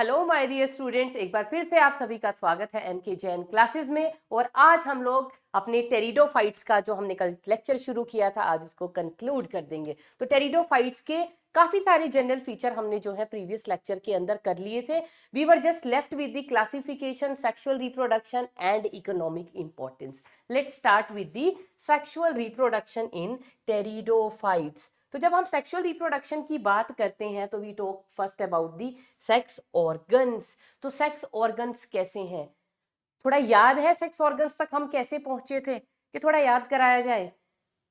Hello my dear students, एक बार फिर से आप सभी का स्वागत है एमके जैन क्लासेस में। और आज हम लोग अपने टेरिडोफाइट्स का जो हमने कल लेक्चर शुरू किया था, आज उसको कंक्लूड कर देंगे। तो टेरिडोफाइट्स के काफी सारे जनरल फीचर हमने जो है प्रीवियस लेक्चर के अंदर कर लिए थे। We were just left with the classification, sexual reproduction and economic importance. Let's start with the sexual reproduction in pteridophytes. तो जब हम सेक्सुअल रिप्रोडक्शन की बात करते हैं तो we talk first about the sex organs. तो सेक्स ऑर्गन्स कैसे हैं, थोड़ा याद है सेक्स ऑर्गन्स तक हम कैसे पहुंचे थे, कि थोड़ा याद कराया जाए।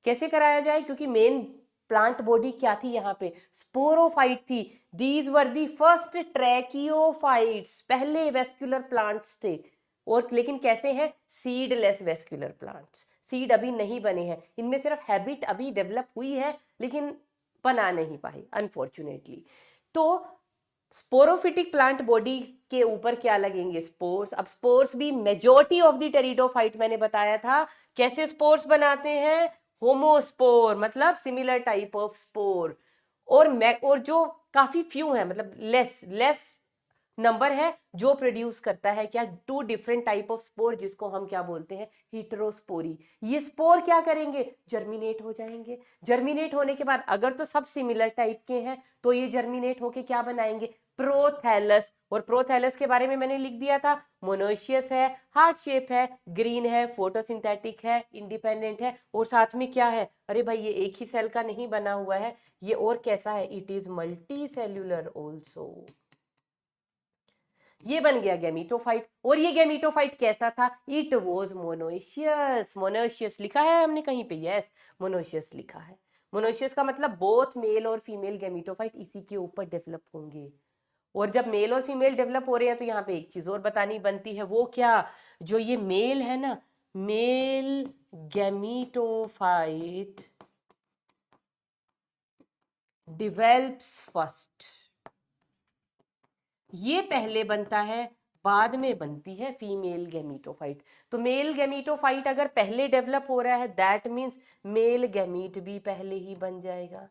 कैसे कराया जाए, क्योंकि मेन प्लांट बॉडी क्या थी यहाँ पे, स्पोरोफाइट थी। दीज वर दी फर्स्ट ट्रैकियोफाइट्स, पहले वेस्कुलर प्लांट्स थे। और लेकिन कैसे हैं, सीडलेस वेस्कुलर प्लांट्स। सीड अभी नहीं बने हैं, इनमें सिर्फ हैबिट अभी डेवलप हुई है लेकिन बना नहीं पाई अनफॉर्चुनेटली। तो स्पोरोफिटिक प्लांट बॉडी के ऊपर क्या लगेंगे, स्पोर्स। अब स्पोर्स भी मेजॉरिटी ऑफ द टेरिडोफाइट मैंने बताया था कैसे स्पोर्स बनाते हैं, होमोस्पोर मतलब सिमिलर टाइप ऑफ स्पोर। और जो काफी फ्यू है, मतलब लेस लेस नंबर है जो प्रोड्यूस करता है क्या, two different type of spore, जिसको हम क्या बोलते हैं, हीटरोस्पोरी। ये स्पोर क्या करेंगे, जर्मिनेट हो जाएंगे। जर्मिनेट होने के बाद अगर तो सब सिमिलर टाइप के हैं तो ये जर्मिनेट होके क्या बनाएंगे, प्रोथैलस। और प्रोथैलस के बारे में मैंने लिख दिया था, मोनोशियस है, हार्ट शेप है, ग्रीन है, फोटोसिंथेटिक है, इंडिपेंडेंट है, और साथ में क्या है, अरे भाई ये एक ही सेल का नहीं बना हुआ है, ये और कैसा है, it is multi cellular also. ये बन गया गैमीटोफाइट। और ये गैमीटोफाइट कैसा था, इट वॉज मोनोशियस। मोनोशियस लिखा है हमने कहीं पे, यस मोनोशियस लिखा है। मोनोशियस का मतलब बोथ मेल और फीमेल गैमीटोफाइट इसी के ऊपर डेवलप होंगे। और जब मेल और फीमेल डेवलप हो रहे हैं तो यहाँ पे एक चीज और बतानी बनती है, वो क्या, जो ये मेल है ना, मेल गैमीटोफाइट डिवेल्प्स फर्स्ट। ये पहले बनता है, बाद में बनती है फीमेल गैमीटोफाइट। तो मेल गैमीटोफाइट अगर पहले डेवलप हो रहा है, दैट मीन्स मेल गैमीट भी पहले ही बन जाएगा।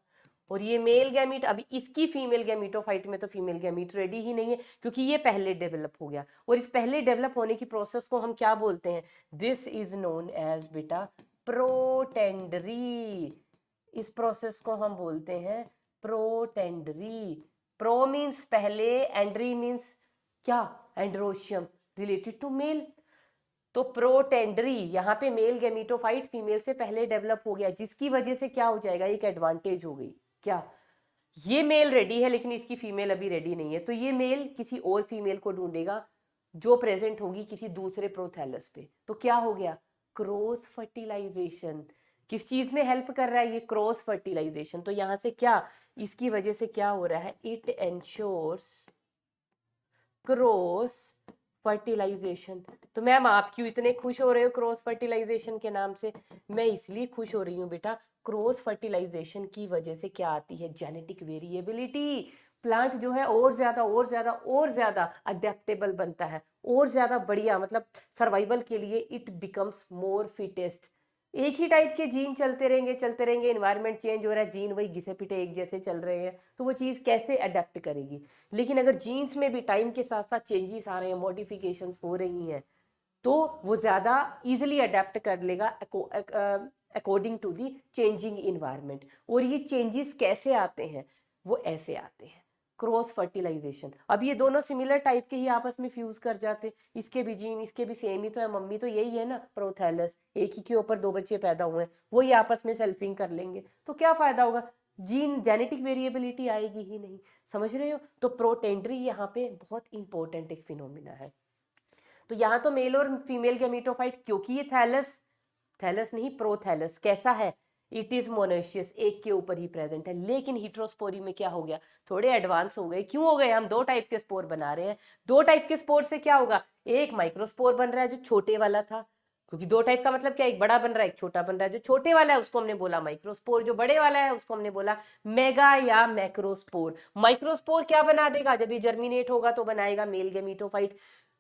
और ये मेल गैमीट, अभी इसकी फीमेल गैमीटोफाइट में तो फीमेल गैमीट रेडी ही नहीं है, क्योंकि ये पहले डेवलप हो गया। और इस पहले डेवलप होने की प्रोसेस को हम क्या बोलते हैं, दिस इज नोन एज बेटा प्रोटेंडरी। इस प्रोसेस को हम बोलते हैं प्रोटेंडरी। प्रो मीन्स पहले, एंड्री मीन्स क्या, एंड्रोशियम, रिलेटेड टू मेल। तो प्रोटेंडरी, यहाँ पे मेल गैमीटोफाइट फीमेल से पहले डेवलप हो गया, जिसकी वजह से क्या हो जाएगा, एक एडवांटेज हो गई क्या, ये मेल रेडी है लेकिन इसकी फीमेल अभी रेडी नहीं है, तो ये मेल किसी और फीमेल को ढूंढेगा जो प्रेजेंट होगी किसी दूसरे प्रोथैलस पे। तो क्या हो गया, क्रॉस फर्टिलाइजेशन। किस चीज में हेल्प कर रहा है ये, क्रॉस फर्टिलाइजेशन। तो यहां से क्या, इसकी वजह से क्या हो रहा है, इट एंश्योर्स क्रॉस फर्टिलाइजेशन। तो मैम आप क्यों इतने खुश हो रहे हो क्रॉस फर्टिलाइजेशन के नाम से, मैं इसलिए खुश हो रही हूँ बेटा, क्रॉस फर्टिलाइजेशन की वजह से क्या आती है, जेनेटिक वेरिएबिलिटी। प्लांट जो है और ज्यादा और ज्यादा और ज्यादा अडेप्टेबल बनता है, और ज्यादा बढ़िया, मतलब सर्वाइवल के लिए इट बिकम्स मोर फिटेस्ट। एक ही टाइप के जीन चलते रहेंगे चलते रहेंगे, एनवायरनमेंट चेंज हो रहा है, जीन वही घिसे पिटे एक जैसे चल रहे हैं, तो वो चीज़ कैसे अडेप्ट करेगी। लेकिन अगर जीन्स में भी टाइम के साथ साथ चेंजेस आ रहे हैं, मॉडिफिकेशंस हो रही हैं, तो वो ज़्यादा इजीली अडेप्ट कर लेगा according to the changing environment. और ये चेंजेस कैसे आते हैं, वो ऐसे आते हैं, क्रॉस फर्टिलाइजेशन। अब ये दोनों सिमिलर टाइप के ही आपस में फ्यूज कर जाते, इसके भी जीन इसके भी सेम ही तो है, मम्मी तो यही है ना प्रोथैलस, एक ही के ऊपर दो बच्चे पैदा हुए हैं, वही आपस में सेल्फिंग कर लेंगे, तो क्या फायदा होगा, जीन जेनेटिक वेरिएबिलिटी आएगी ही नहीं। समझ रहे हो, तो प्रोटेंड्री यहाँ पे बहुत इंपॉर्टेंट एक फिनोमिना है। तो यहाँ तो मेल और फीमेल गैमीटोफाइट, क्योंकि ये थैलस, थैलस नहीं प्रोथैलस कैसा है, इट इज मोनोशियस, एक के ऊपर ही प्रेजेंट है। लेकिन हीट्रोस्पोरी में क्या हो गया, थोड़े एडवांस हो गए। क्यों हो गए, हम दो टाइप के स्पोर बना रहे हैं। दो टाइप के स्पोर से क्या होगा, एक माइक्रोस्पोर बन रहा है जो छोटे वाला था, क्योंकि दो टाइप का मतलब क्या, एक बड़ा बन रहा है एक छोटा बन रहा है, जो छोटे वाला है उसको हमने बोला माइक्रोस्पोर, जो बड़े वाला है उसको हमने बोला मेगा या मैक्रोस्पोर। माइक्रोस्पोर क्या बना देगा, जब ये जर्मिनेट होगा तो बनाएगा मेल गैमीटोफाइट,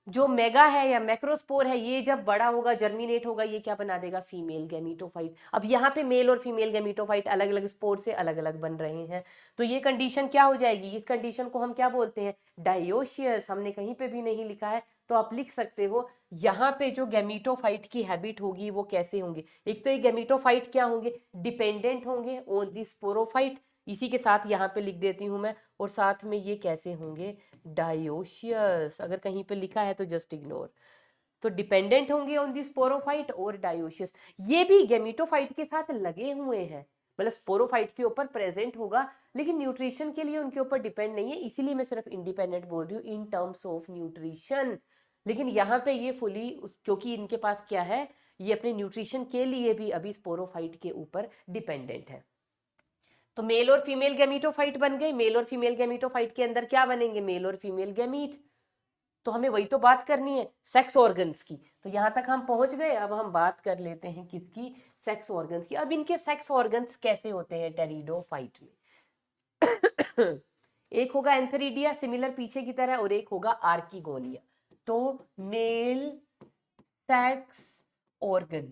जो मेगा है या मैक्रोस्पोर है, ये जब बड़ा होगा, जर्मिनेट होगा, ये क्या बना देगा, फीमेल गैमीटोफाइट। अब यहाँ पे मेल और फीमेल गैमीटोफाइट अलग अलग स्पोर से अलग अलग बन रहे हैं, तो ये कंडीशन क्या हो जाएगी, इस कंडीशन को हम क्या बोलते हैं, डायोशियस। हमने कहीं पे भी नहीं लिखा है तो आप लिख सकते हो, यहाँ पे जो गैमीटोफाइट की हैबिट होगी वो कैसे होंगे। एक तो ये गैमीटोफाइट क्या होंगे, डिपेंडेंट होंगे ऑन दी स्पोरोफाइट, इसी के साथ यहाँ पे लिख देती हूँ मैं, और साथ में ये कैसे होंगे, डायोशियस। अगर कहीं पे लिखा है तो जस्ट इग्नोर। तो डिपेंडेंट होंगे ऑन दी स्पोरोफाइट और डायोशियस। ये भी गैमीटोफाइट के साथ लगे हुए हैं, मतलब स्पोरोफाइट के ऊपर प्रेजेंट होगा, लेकिन न्यूट्रिशन के लिए उनके ऊपर डिपेंड नहीं है, इसीलिए मैं सिर्फ इंडिपेंडेंट बोल रही हूँ इन टर्म्स ऑफ न्यूट्रिशन। लेकिन यहाँ पे ये फुली, क्योंकि इनके पास क्या है, ये अपने न्यूट्रिशन के लिए भी अभी स्पोरोफाइट के ऊपर डिपेंडेंट है। तो मेल और फीमेल गैमीटोफाइट बन गए। मेल और फीमेल गैमीटोफाइट के अंदर क्या बनेंगे, मेल और फीमेल गैमीट। तो हमें वही तो बात करनी है, सेक्स ऑर्गन्स की। तो यहां तक हम पहुंच गए, अब हम बात कर लेते हैं किसकी, सेक्स ऑर्गन्स की। अब इनके सेक्स ऑर्गन्स कैसे होते हैं टेरिडोफाइट में। एक होगा एंथेरिडिया, सिमिलर पीछे की तरह, और एक होगा आर्किगोनिया। तो मेल सेक्स ऑर्गन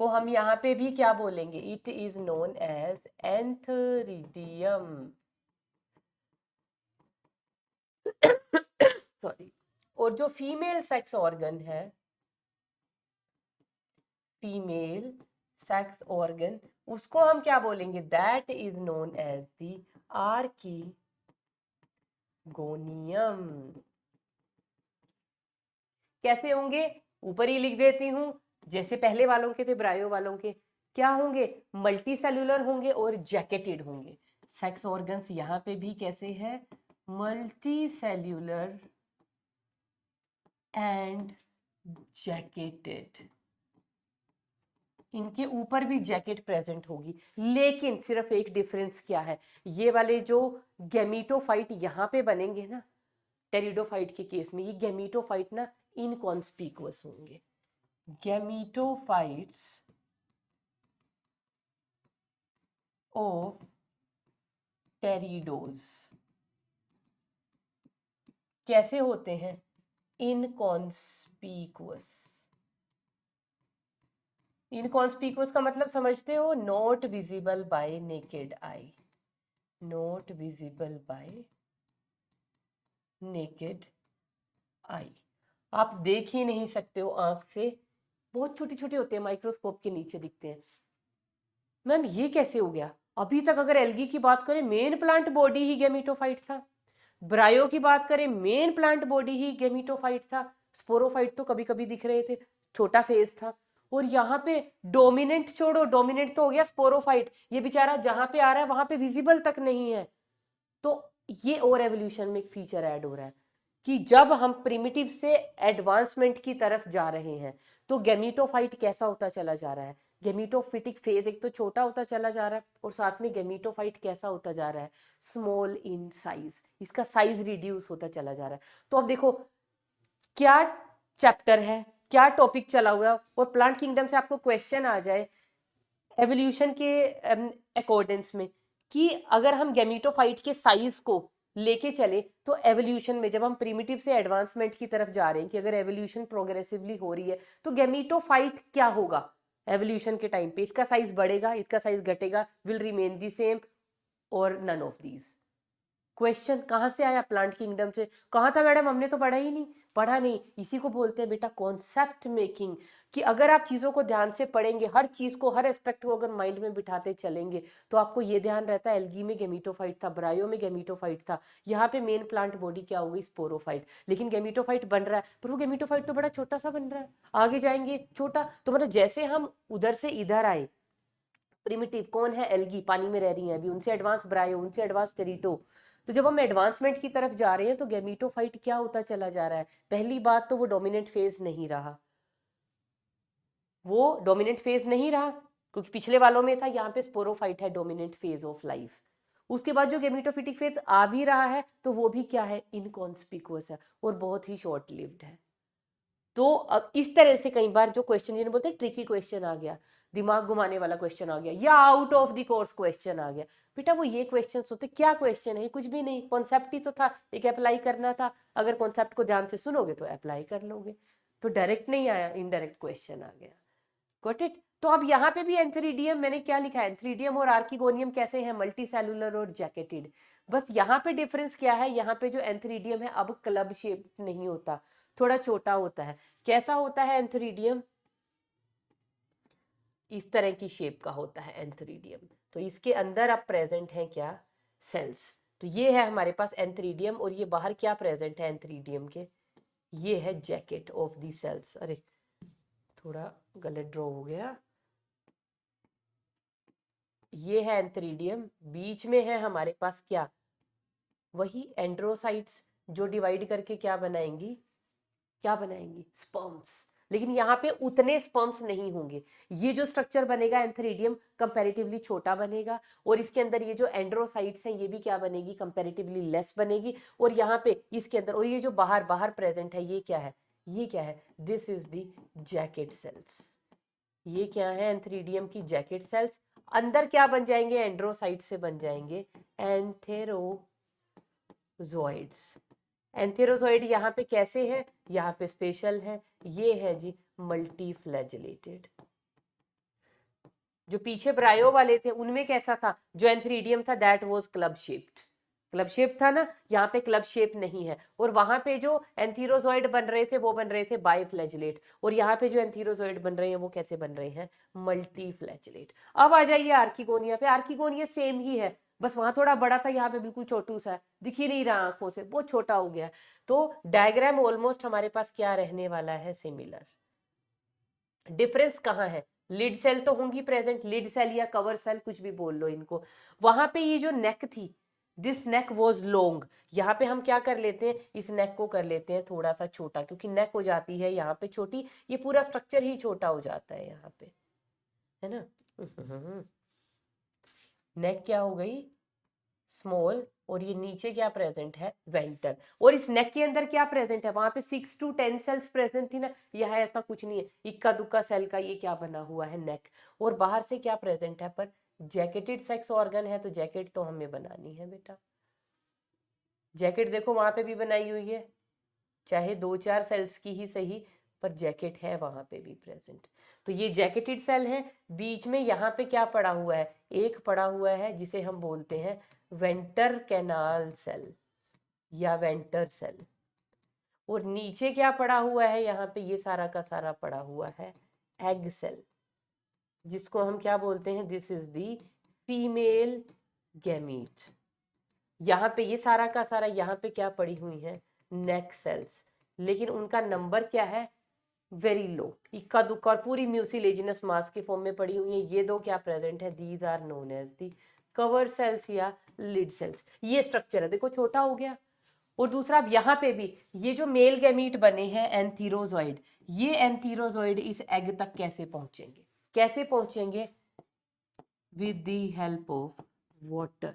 को हम यहाँ पे भी क्या बोलेंगे, it is known as antheridium. Sorry. और जो फीमेल सेक्स ऑर्गन है, फीमेल सेक्स ऑर्गन, उसको हम क्या बोलेंगे, that is known as the archegonium. कैसे होंगे, ऊपर ही लिख देती हूं, जैसे पहले वालों के थे, ब्रायो वालों के, क्या होंगे, मल्टी सेल्यूलर होंगे और जैकेटेड होंगे। सेक्स ऑर्गन्स यहाँ पे भी कैसे है, मल्टी सेल्यूलर एंड जैकेटेड। इनके ऊपर भी जैकेट प्रेजेंट होगी, लेकिन सिर्फ एक डिफरेंस क्या है, ये वाले जो गैमीटोफाइट यहाँ पे बनेंगे ना, टेरिडोफाइट के केस में, ये गैमीटोफाइट ना इनकॉन्स्पिकुअस होंगे। गैमीटोफाइट्स ऑफ टेरिडोज कैसे होते हैं, इनकॉन्स्पिकुअस। इनकॉन्स्पिकुअस का मतलब समझते हो, not visible bye naked eye, not visible bye naked eye. आप देख ही नहीं सकते हो आंख से, बहुत छोटे छोटे होते हैं, माइक्रोस्कोप के नीचे दिखते हैं। मैम ये कैसे हो गया, अभी तक अगर एल्गी की बात करें, मेन प्लांट बॉडी ही गैमीटोफाइट था, ब्रायो की बात करें, मेन प्लांट बॉडी ही गैमीटोफाइट था, स्पोरोफाइट तो कभी कभी दिख रहे थे, छोटा फेज था। और यहाँ पे डोमिनेंट छोड़ो, डोमिनेंट तो हो गया स्पोरोफाइट, ये बेचारा जहां पे आ रहा है वहां पे विजिबल तक नहीं है। तो ये और एवोल्यूशन में एक फीचर ऐड हो रहा है कि जब हम प्रिमिटिव से एडवांसमेंट की तरफ जा रहे हैं, तो गैमीटोफाइट कैसा होता चला जा रहा है, गैमीटोफिटिक फेज एक तो छोटा होता चला जा रहा है, और साथ में गैमीटोफाइट कैसा होता जा रहा है, स्मॉल इन साइज, इसका साइज रिड्यूस होता चला जा रहा है। तो अब देखो क्या चैप्टर है, क्या टॉपिक चला हुआ है, और प्लांट किंगडम से आपको क्वेश्चन आ जाए एवोल्यूशन के अकॉर्डेंस में, कि अगर हम गैमीटोफाइट के साइज को लेके चले, तो एवोल्यूशन में जब हम प्रिमिटिव से एडवांसमेंट की तरफ जा रहे हैं, कि अगर एवोल्यूशन प्रोग्रेसिवली हो रही है, तो गैमीटोफाइट क्या होगा एवोल्यूशन के टाइम पे, इसका साइज बढ़ेगा, इसका साइज घटेगा, विल रिमेन दी सेम, और नन ऑफ दीज। क्वेश्चन कहाँ से आया, प्लांट किंगडम से। कहा था मैडम हमने तो पढ़ा ही नहीं, पढ़ा नहीं, इसी को बोलते हैं बेटा कॉन्सेप्ट मेकिंग, कि अगर आप चीज़ों को ध्यान से पढ़ेंगे, हर चीज़ को, हर एस्पेक्ट को अगर माइंड में बिठाते चलेंगे, तो आपको ये ध्यान रहता है एल्गी में गैमीटोफाइट था, ब्रायो में गैमीटोफाइट था, यहाँ पे मेन प्लांट बॉडी क्या हो गई, स्पोरोफाइट। लेकिन गैमीटोफाइट बन रहा है, पर वो गैमीटोफाइट तो बड़ा छोटा सा बन रहा है, आगे जाएंगे छोटा, तो मतलब जैसे हम उधर से इधर आए, प्रिमिटिव कौन है, एल्गी पानी में रह रही है अभी, उनसे एडवांस ब्रायो, उनसे एडवांस टेरिटो। तो जब हम एडवांसमेंट की तरफ जा रहे हैं, तो गैमीटोफाइट क्या होता चला जा रहा है, पहली बात तो वो डोमिनेंट फेज नहीं रहा, वो डोमिनेंट फेज नहीं रहा, क्योंकि पिछले वालों में था, यहाँ पे स्पोरोफाइट है डोमिनेंट फेज ऑफ लाइफ। उसके बाद जो गैमीटोफिटिक फेज आ भी रहा है, तो वो भी क्या है, इनकॉन्स्पिकुअस है, और बहुत ही शॉर्ट लिव्ड है। तो अब इस तरह से कई बार जो क्वेश्चन जिन्हें बोलते हैं ट्रिकी क्वेश्चन आ गया, दिमाग घुमाने वाला क्वेश्चन आ गया या out of the course question आ गया। बेटा वो ये क्वेश्चन होते, क्या क्वेश्चन है, कुछ भी नहीं, कॉन्सेप्ट ही तो था, एक अप्लाई करना था। अगर कॉन्सेप्ट को ध्यान से सुनोगे तो अप्लाई कर लोगे। तो डायरेक्ट नहीं आया, इनडायरेक्ट क्वेश्चन आ गया। Got it. तो अब यहाँ पे भी एंथ्रीडियम मैंने क्या लिखा है, एंथ्रीडियम और आर्किगोनियम कैसे हैं, मल्टी सेलुलर और जैकेटेड। बस यहाँ पे डिफरेंस क्या है, यहाँ पे जो एंथ्रीडियम है अब क्लब शेप नहीं होता, थोड़ा छोटा होता है। कैसा होता है एंथ्रीडियम, इस तरह की शेप का होता है एंथ्रीडियम। तो इसके अंदर अब प्रेजेंट है क्या, सेल्स। तो ये है हमारे पास एंथ्रीडियम, और ये बाहर क्या प्रेजेंट है एंथ्रीडियम के, ये है जैकेट ऑफ दी सेल्स। अरे थोड़ा गलत ड्रॉ हो गया, ये है एंथ्रीडियम, बीच में है हमारे पास क्या, वही एंड्रोसाइट्स, जो डिवाइड करके क्या बनाएंगी, क्या बनाएंगी, स्पर्म्स। लेकिन यहाँ पे उतने स्पर्म्स नहीं होंगे, ये जो स्ट्रक्चर बनेगा एंथ्रीडियम कंपैरेटिवली छोटा बनेगा, और इसके अंदर ये जो एंड्रोसाइट्स हैं ये भी क्या बनेगी, कंपैरेटिवली लेस बनेगी। और यहाँ पे इसके अंदर, और ये जो बाहर बाहर प्रेजेंट है ये क्या है, ये क्या है, this is the jacket cells. ये क्या है, एंथ्रीडियम की जैकेट सेल्स। अंदर क्या बन जाएंगे, एंड्रोसाइट से बन जाएंगे एंथेरोजोइड्स। एंथेरोजोइड यहाँ पे कैसे है, यहाँ पे स्पेशल है, ये है जी मल्टी फ्लैजिलेटेड। जो पीछे ब्रायो वाले थे उनमें कैसा था, जो एंथ्रीडियम था that was club shaped, club shape था ना, यहाँ पे क्लब शेप नहीं है। और वहां पे जो एंथीरोजोइड बन रहे थे वो बन रहे थे बाइफ्लैजिलेट, और यहाँ पे जो एंथीरोजोइड बन रहे हैं वो कैसे बन रहे हैं, मल्टी फ्लैजिलेट। अब आ जाइए आर्किगोनिया पे, आर्किगोनिया सेम ही है, बस वहां थोड़ा बड़ा था, यहाँ पे बिल्कुल छोटू सा है, दिख ही नहीं रहा आंखों से, बहुत छोटा हो गया। तो डायग्राम ऑलमोस्ट हमारे पास क्या रहने वाला है, सिमिलर। डिफरेंस कहाँ है, लिड सेल तो होंगी प्रेजेंट, लिड सेल या कवर सेल कुछ भी बोल लो इनको। वहां पे ये जो नेक थी, दिस नेक वॉज लॉन्ग, यहाँ पे हम क्या कर लेते हैं, इस नेक को कर लेते हैं थोड़ा सा छोटा, क्योंकि नेक हो जाती है यहाँ पे छोटी, ये पूरा स्ट्रक्चर ही छोटा हो जाता है यहाँ पे, है ना। नेक क्या हो गई, स्मॉल, और ये नीचे क्या प्रेजेंट है, वेंटर। और इस नेक के अंदर क्या प्रेजेंट है, वहां पे 6 to 10 सेल्स प्रेजेंट थी ना, यह ऐसा कुछ नहीं है, इक्का दुक्का सेल का ये क्या बना हुआ है, नेक। और बाहर से क्या प्रेजेंट है, पर जैकेटेड सेक्स ऑर्गन है, तो जैकेट तो हमें बनानी है बेटा। जैकेट देखो वहां पे भी बनाई हुई है, चाहे 2-4 सेल्स की ही सही, पर जैकेट है वहां पे भी प्रेजेंट। तो ये जैकेटेड सेल है, बीच में यहाँ पे क्या पड़ा हुआ है, एक पड़ा हुआ है जिसे हम बोलते हैं वेंटर कैनाल सेल या वेंटर सेल। और नीचे क्या पड़ा हुआ है, यहाँ पे ये सारा का सारा पड़ा हुआ है एग सेल, जिसको हम क्या बोलते हैं, this is the female gamete. यहाँ पे ये सारा का सारा यहाँ पे क्या पड़ी हुई है, नेक सेल्स, लेकिन उनका नंबर क्या है, वेरी लो, इक्का दुक्का, और पूरी म्यूसिलेजिनस मास के फॉर्म में पड़ी हुई है। ये दो क्या प्रेजेंट है, these are known as the cover cells या लिड सेल्स। ये स्ट्रक्चर है, देखो छोटा हो गया। और दूसरा अब यहाँ पे भी ये जो मेल गैमीट बने हैं एंथीरोजॉइड, ये एंथीरोजॉइड इस एग तक कैसे पहुंचेंगे, कैसे पहुंचेंगे, with the help of water.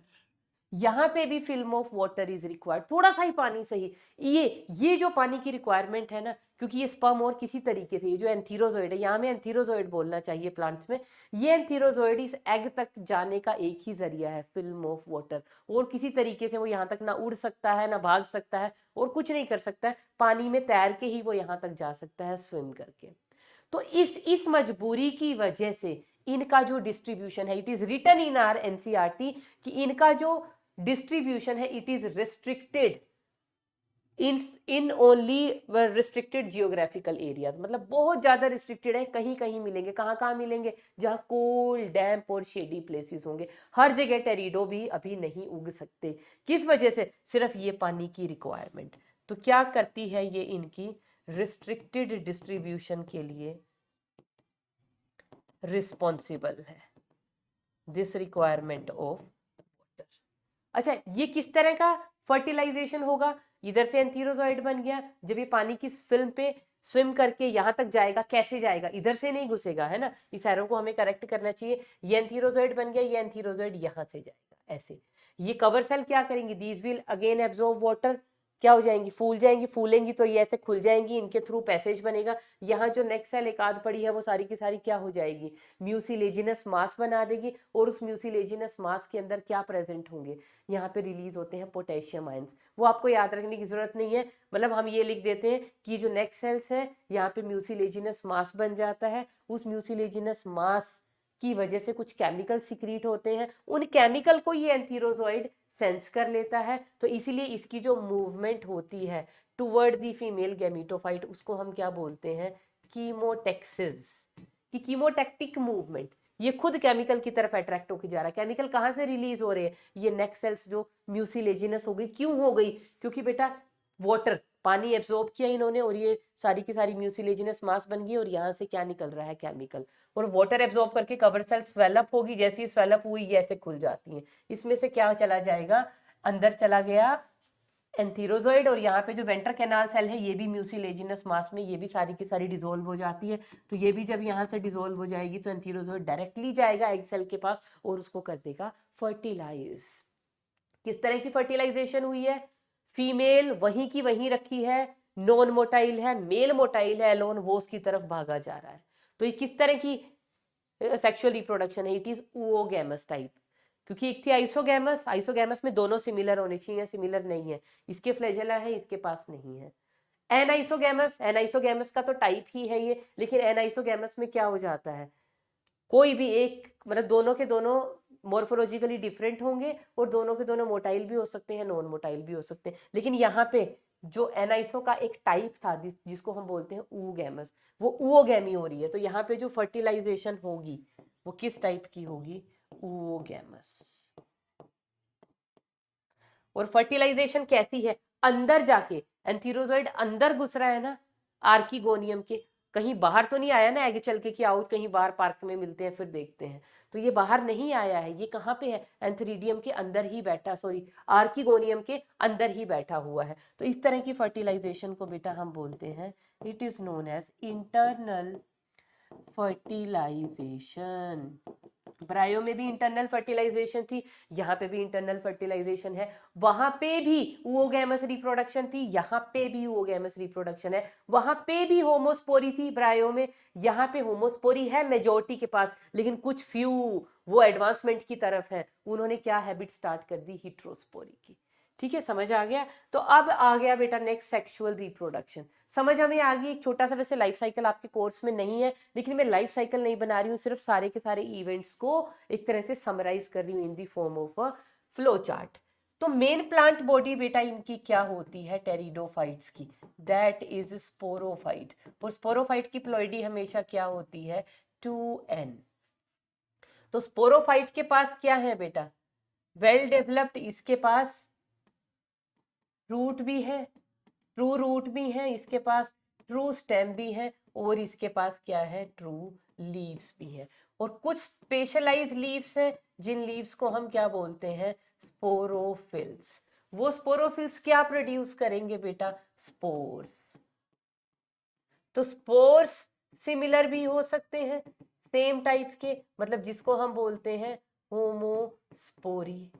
यहाँ पे भी film of water is required, थोड़ा सा ही पानी सही। ये जो पानी की रिक्वायरमेंट है ना, क्योंकि ये स्पर्म और किसी तरीके से, ये जो एंथीरोजोइड है, यहाँ में एंथीरोजोइड बोलना चाहिए प्लांट्स में, ये एंथीरोजोइड इस एग तक जाने का एक ही जरिया है, फिल्म ऑफ वाटर। और किसी तरीके से वो यहाँ तक ना उड़ सकता है, ना भाग सकता है, और कुछ नहीं कर सकता है, पानी में तैर के ही वो यहाँ तक जा सकता है, स्विम करके। तो इस मजबूरी की वजह से इनका जो डिस्ट्रीब्यूशन है, it is written in our NCERT कि इनका जो डिस्ट्रीब्यूशन है it is restricted in only restricted geographical areas, मतलब बहुत ज्यादा रिस्ट्रिक्टेड है, कहीं कहीं मिलेंगे, कहाँ कहाँ मिलेंगे, जहाँ कोल्ड डैम्प और शेडी प्लेसेस होंगे। हर जगह टेरिडो भी अभी नहीं उग सकते, किस वजह से, सिर्फ ये पानी की रिक्वायरमेंट। तो क्या करती है ये इनकी रिस्ट्रिक्टेड डिस्ट्रीब्यूशन के लिए रिस्पॉन्सिबल है, दिस रिक्वायरमेंट ऑफ वाटर। अच्छा, ये किस तरह का फर्टिलाइजेशन होगा, इधर से एंथीरोजॉइड बन गया, जब ये पानी की फिल्म पे स्विम करके यहाँ तक जाएगा, कैसे जाएगा, इधर से नहीं घुसेगा, है ना, इस एरो को हमें करेक्ट करना चाहिए। ये एंथीरोजॉइड बन गया, ये एंथीरोजॉइड यहाँ से जाएगा ऐसे। ये कवर सेल क्या करेंगी, these will again absorb water, क्या हो जाएंगी, फूल जाएंगी, फूलेंगी तो ये ऐसे खुल जाएंगी, इनके थ्रू पैसेज बनेगा। यहाँ जो नेक्स्ट सेल एक आध पड़ी है वो सारी की सारी क्या हो जाएगी, म्यूसिलेजिनस मास बना देगी। और उस म्यूसिलेजिनस मास के अंदर क्या प्रेजेंट होंगे, यहाँ पे रिलीज होते हैं पोटेशियम आयंस। वो आपको याद रखने की जरूरत नहीं है, मतलब हम ये लिख देते हैं कि जो नेक्स्ट सेल्स है यहाँ पे म्यूसिलेजिनस मास बन जाता है। उस म्यूसिलेजिनस मास की वजह से कुछ केमिकल सिक्रीट होते हैं, उन केमिकल को ये एंथीरोजोइड सेंस कर लेता है। तो इसीलिए इसकी जो मूवमेंट होती है टुवर्ड द फीमेल गैमीटोफाइट, उसको हम क्या बोलते हैं, कीमोटेक्सिस, कि कीमोटैक्टिक मूवमेंट। ये खुद केमिकल की तरफ अट्रैक्ट होकर जा रहा है। केमिकल कहाँ से रिलीज हो रहे हैं, ये नेक्स्ट सेल्स जो म्यूसिलेजिनस हो गई, क्यों हो गई, क्योंकि बेटा वाटर, पानी एब्जॉर्ब किया इन्होंने और ये सारी की सारी म्यूसिलेजिनस मास बन गई और यहाँ से क्या निकल रहा है, केमिकल। और वाटर एब्जॉर्ब करके कवर सेल स्वेलअप होगी, जैसी स्वेलअप हुई ये ऐसे खुल जाती हैं। इसमें से क्या चला जाएगा, अंदर चला गया एंथीरोजोइड। और यहाँ पे जो वेंट्रल कैनाल सेल है ये भी म्यूसिलेजिनस मास में, ये भी सारी की सारी डिसोल्व हो जाती है। तो ये भी जब यहाँ से डिसोल्व हो जाएगी तो एंथीरोजोइड डायरेक्टली जाएगा एग सेल के पास और उसको कर देगा फर्टिलाइज। किस तरह की फर्टिलाइजेशन हुई है, फीमेल वहीं की वहीं रखी है, नॉन मोटाइल है, मेल मोटाइल है एलोन, वो उसकी तरफ भागा जा रहा है। तो ये किस तरह की सेक्सुअल रिप्रोडक्शन है, इट इज oogamous टाइप। क्योंकि एक थी आइसोगैमस, आइसोगैमस में दोनों सिमिलर होने चाहिए, सिमिलर नहीं है, इसके फ्लैजेला है इसके पास नहीं है। एनाइसोगैमस, एनाइसोगैमस का तो टाइप ही है ये, लेकिन एनाइसोगैमस में क्या हो जाता है, कोई भी एक, मतलब दोनों के दोनों मॉर्फोलॉजिकली डिफरेंट होंगे और दोनों के दोनों मोटाइल भी हो सकते हैं, नॉन मोटाइल भी हो सकते हैं। लेकिन यहाँ पे जो एनाइसो का एक टाइप था जिसको हम बोलते हैं oogamous, वो oogammy हो रही है। तो यहाँ पे जो फर्टिलाइजेशन होगी वो किस टाइप की होगी, oogamous। और फर्टिलाइजेशन कैसी है, अंदर जाके, एंथीरोजोइड अंदर घुस रहा है ना आर्किगोनियम के, कहीं बाहर तो नहीं आया ना एग चल के कि आओ कहीं बाहर पार्क में मिलते हैं फिर देखते हैं। तो ये बाहर नहीं आया है, ये कहाँ पे है, एंथरीडियम के अंदर ही बैठा, सॉरी आर्किगोनियम के अंदर ही बैठा हुआ है। तो इस तरह की फर्टिलाइजेशन को बेटा हम बोलते हैं, it is known as internal fertilization. ब्रायो में भी इंटरनल फर्टिलाइजेशन थी, यहाँ पे भी इंटरनल फर्टिलाइजेशन है, वहां पे भी oogamous रिप्रोडक्शन थी, यहाँ पे भी oogamous रिप्रोडक्शन है, वहां पे भी होमोस्पोरी थी ब्रायो में, यहाँ पे होमोस्पोरी है मेजोरिटी के पास, लेकिन कुछ फ्यू वो एडवांसमेंट की तरफ है, उन्होंने क्या हैबिट स्टार्ट कर दी, हिट्रोस्पोरी की। ठीक है, समझ आ गया। तो अब आ गया बेटा नेक्स्ट सेक्सुअल रिप्रोडक्शन, समझ हमें आ गई। एक छोटा सा वैसे लाइफ साइकिल आपके कोर्स में नहीं है, लेकिन मैं लाइफ साइकिल नहीं बना रही हूँ, सिर्फ सारे के सारे इवेंट्स को एक तरह से समराइज कर रही हूँ in the form of a flow chart. तो मेन प्लांट बॉडी बेटा इनकी क्या होती है, टेरिडोफाइट्स की, दैट इज स्पोरोफाइट। और स्पोरोफाइट की प्लॉइडी हमेशा क्या होती है, 2n। तो स्पोरोफाइट के पास क्या है बेटा, वेल डेवलप्ड, इसके पास रूट भी है, ट्रू रूट भी है इसके पास, ट्रू स्टेम भी है, और इसके पास क्या है, ट्रू लीव्स भी है। और कुछ स्पेशलाइज लीव्स हैं जिन लीव्स को हम क्या बोलते हैं, स्पोरोफिल्स। वो स्पोरोफिल्स क्या प्रोड्यूस करेंगे बेटा, स्पोर्स। तो स्पोर्स सिमिलर भी हो सकते हैं, सेम टाइप के, मतलब जिसको हम बोलते हैं होमोस्पोरी।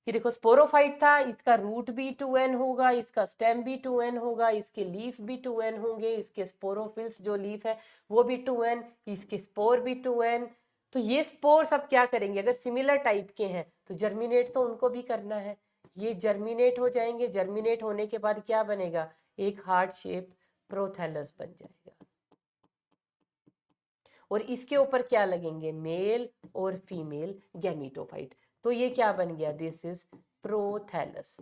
कि देखो स्पोरोफाइट था, इसका रूट भी 2n होगा, इसका स्टेम भी 2n होगा, इसके लीफ भी 2n होंगे, इसके स्पोरोफिल्स जो लीफ है वो भी 2n, इसके स्पोर भी 2n। तो ये स्पोर्स अब क्या करेंगे, अगर सिमिलर टाइप के हैं तो जर्मिनेट तो उनको भी करना है, ये जर्मिनेट हो जाएंगे, जर्मिनेट होने के बाद क्या बनेगा, एक हार्ट शेप प्रोथैलस बन जाएगा। और इसके ऊपर क्या लगेंगे, मेल और फीमेल गैमीटोफाइट। तो ये क्या बन गया, दिस इज प्रोथैलस।